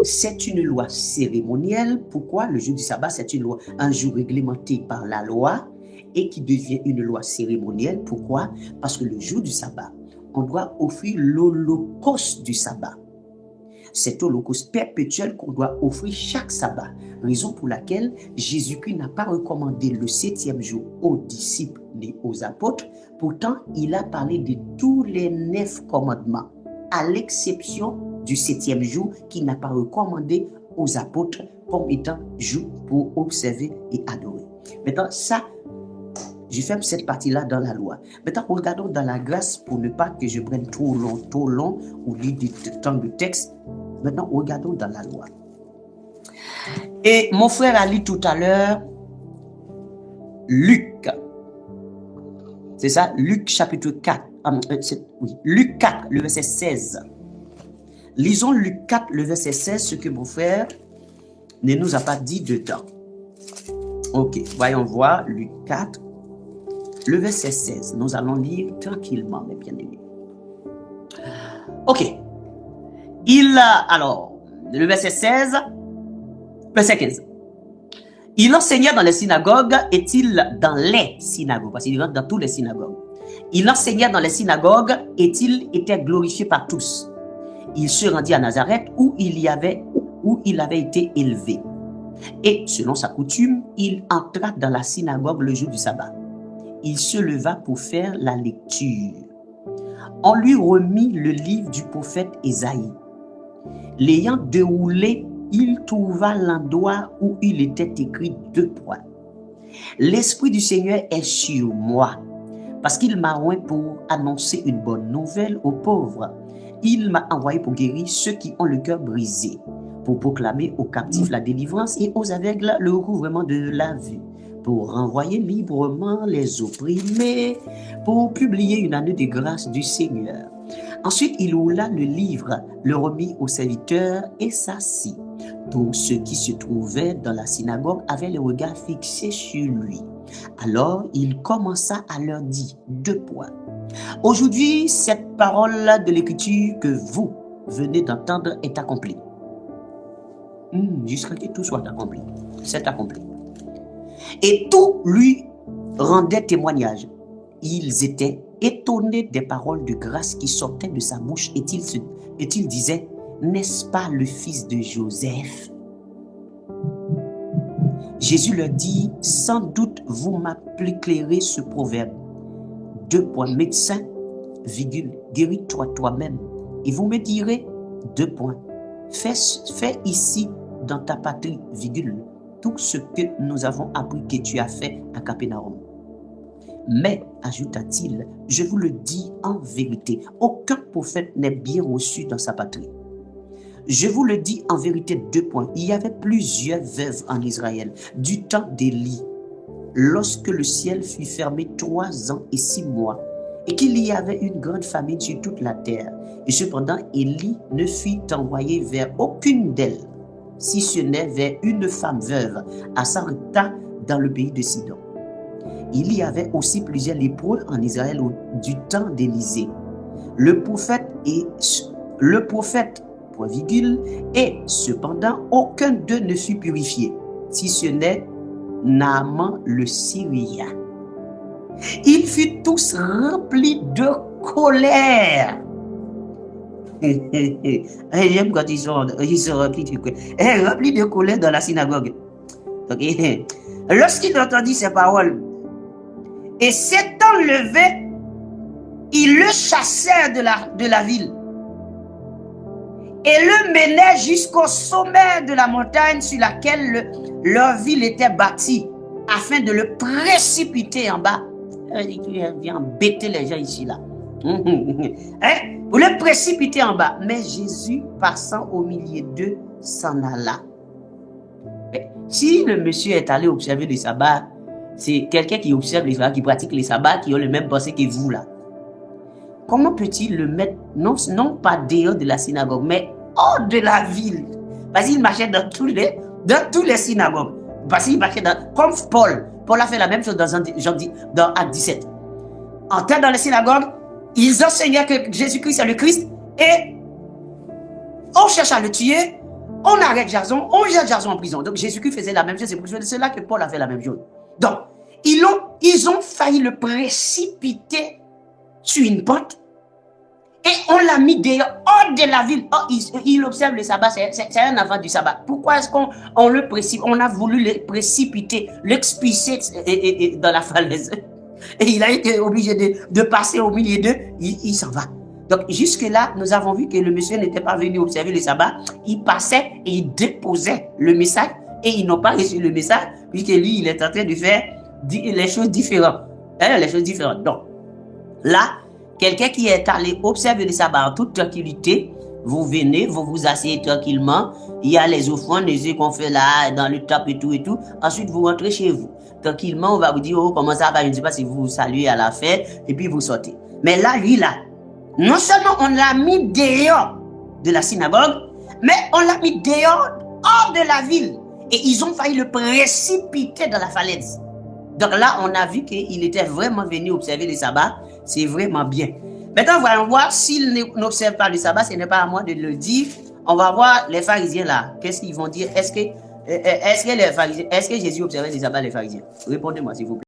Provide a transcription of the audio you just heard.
c'est une loi cérémonielle. Pourquoi? Le jour du sabbat, c'est un jour réglementé par la loi et qui devient une loi cérémonielle. Pourquoi? Parce que le jour du sabbat, on doit offrir l'holocauste du sabbat. Cet holocauste perpétuel qu'on doit offrir chaque sabbat. Raison pour laquelle Jésus-Christ n'a pas recommandé le 7e jour aux disciples ni aux apôtres. Pourtant, il a parlé de tous les 9 commandements, à l'exception du 7e jour qu'il n'a pas recommandé aux apôtres comme étant jour pour observer et adorer. Maintenant, ça, je ferme cette partie-là dans la loi. Maintenant, regardons dans la grâce pour ne pas que je prenne trop long ou lire du temps de texte. Maintenant, regardons dans la loi. Et mon frère a lu tout à l'heure Luc. C'est ça, Luc chapitre 4. Luc 4, le verset 16. Lisons Luc 4, le verset 16, ce que mon frère ne nous a pas dit dedans. Ok, voyons voir Luc 4, le verset 16. Nous allons lire tranquillement, mes bien-aimés. Ok. Alors, le verset 16, verset 15. Il enseignait dans les synagogues, est-il dans les synagogues, parce qu'il rentre dans toutes les synagogues. Il enseignait dans les synagogues, et-il était glorifié par tous. Il se rendit à Nazareth où il avait été élevé. Et selon sa coutume, il entra dans la synagogue le jour du sabbat. Il se leva pour faire la lecture. On lui remit le livre du prophète Ésaïe. L'ayant déroulé, il trouva l'endroit où il était écrit 2 points. L'Esprit du Seigneur est sur moi, parce qu'il m'a oint pour annoncer une bonne nouvelle aux pauvres. Il m'a envoyé pour guérir ceux qui ont le cœur brisé, pour proclamer aux captifs la délivrance et aux aveugles le recouvrement de la vue, pour renvoyer librement les opprimés, pour publier une année de grâce du Seigneur. Ensuite, il ouvra le livre, le remit aux serviteurs et s'assit. Tous ceux qui se trouvaient dans la synagogue avaient le regard fixé sur lui. Alors, il commença à leur dire 2 points. Aujourd'hui, cette parole de l'Écriture que vous venez d'entendre est accomplie. Jusqu'à ce que tout soit accompli. C'est accompli. Et tout lui rendait témoignage. Ils étaient étonnés des paroles de grâce qui sortaient de sa bouche et il disait, n'est-ce pas le fils de Joseph? Jésus leur dit, sans doute vous m'appliquerez ce proverbe. 2 points, médecin, virgule, guéris-toi toi-même. Et vous me direz, 2 points, fais ici dans ta patrie, virgule, tout ce que nous avons appris que tu as fait à Capernaum. Mais, ajouta-t-il, je vous le dis en vérité, aucun prophète n'est bien reçu dans sa patrie. Je vous le dis en vérité, 2 points. Il y avait plusieurs veuves en Israël du temps d'Élie, lorsque le ciel fut fermé 3 ans et 6 mois, et qu'il y avait une grande famine sur toute la terre. Et cependant, Élie ne fut envoyé vers aucune d'elles, si ce n'est vers une femme veuve, à Sarepta, dans le pays de Sidon. Il y avait aussi plusieurs lépreux en Israël du temps d'Élisée. Le prophète, point virgule, et cependant, aucun d'eux ne fut purifié, si ce n'est Naaman le Syrien. Ils furent tous remplis de colère. J'aime quand ils sont remplis de colère. Remplis de colère dans la synagogue. Okay. Lorsqu'il entendit ces paroles, et s'étant levé, ils le chassèrent de la ville et le menaient jusqu'au sommet de la montagne sur laquelle leur ville était bâtie, afin de le précipiter en bas. Viens embêter les gens ici là. Pour le précipiter en bas. Mais Jésus, passant au milieu d'eux, s'en alla. Si le monsieur est allé observer le sabbat, c'est quelqu'un qui observe les sabbats, qui pratique les sabbats, qui ont le même pensée que vous là. Comment peut-il le mettre, non pas dehors de la synagogue, mais hors de la ville? Parce qu'il marchait dans tous les synagogues. Parce qu'il marchait comme Paul. Paul a fait la même chose dans Acte 17. Entrant dans les synagogues, ils enseignaient que Jésus-Christ est le Christ et on cherche à le tuer. On arrête Jason, on jette Jason en prison. Donc Jésus-Christ faisait la même chose, c'est pour cela que Paul a fait la même chose. Donc, ils ont failli le précipiter sur une porte et on l'a mis dehors, hors de la ville. Oh, il observe le sabbat, c'est un avant du sabbat. Pourquoi est-ce qu'on le précipite? On a voulu le précipiter, l'expulser dans la falaise. Et il a été obligé de passer au milieu d'eux, il s'en va. Donc jusque-là, nous avons vu que le monsieur n'était pas venu observer le sabbat. Il passait et il déposait le message et ils n'ont pas reçu le message puisque lui, il est en train de faire les choses différentes. Les choses différentes. Donc, là, quelqu'un qui est allé observer le sabbat en toute tranquillité, vous venez, vous vous asseyez tranquillement, il y a les offrandes, les yeux qu'on fait là, dans le top et tout. Ensuite, vous rentrez chez vous. Tranquillement, on va vous dire, oh, comment ça va, je ne sais pas si vous vous saluez à la fin, et puis vous sortez. Mais là, lui, là, non seulement on l'a mis dehors de la synagogue, mais on l'a mis dehors, hors de la ville. Et ils ont failli le précipiter dans la falaise. Donc là, on a vu qu'il était vraiment venu observer le sabbat. C'est vraiment bien. Maintenant, voyons voir s'il n'observe pas le sabbat. Ce n'est pas à moi de le dire. On va voir les pharisiens là. Qu'est-ce qu'ils vont dire? Est-ce que Jésus observait le sabbat, les pharisiens? Répondez-moi, s'il vous plaît.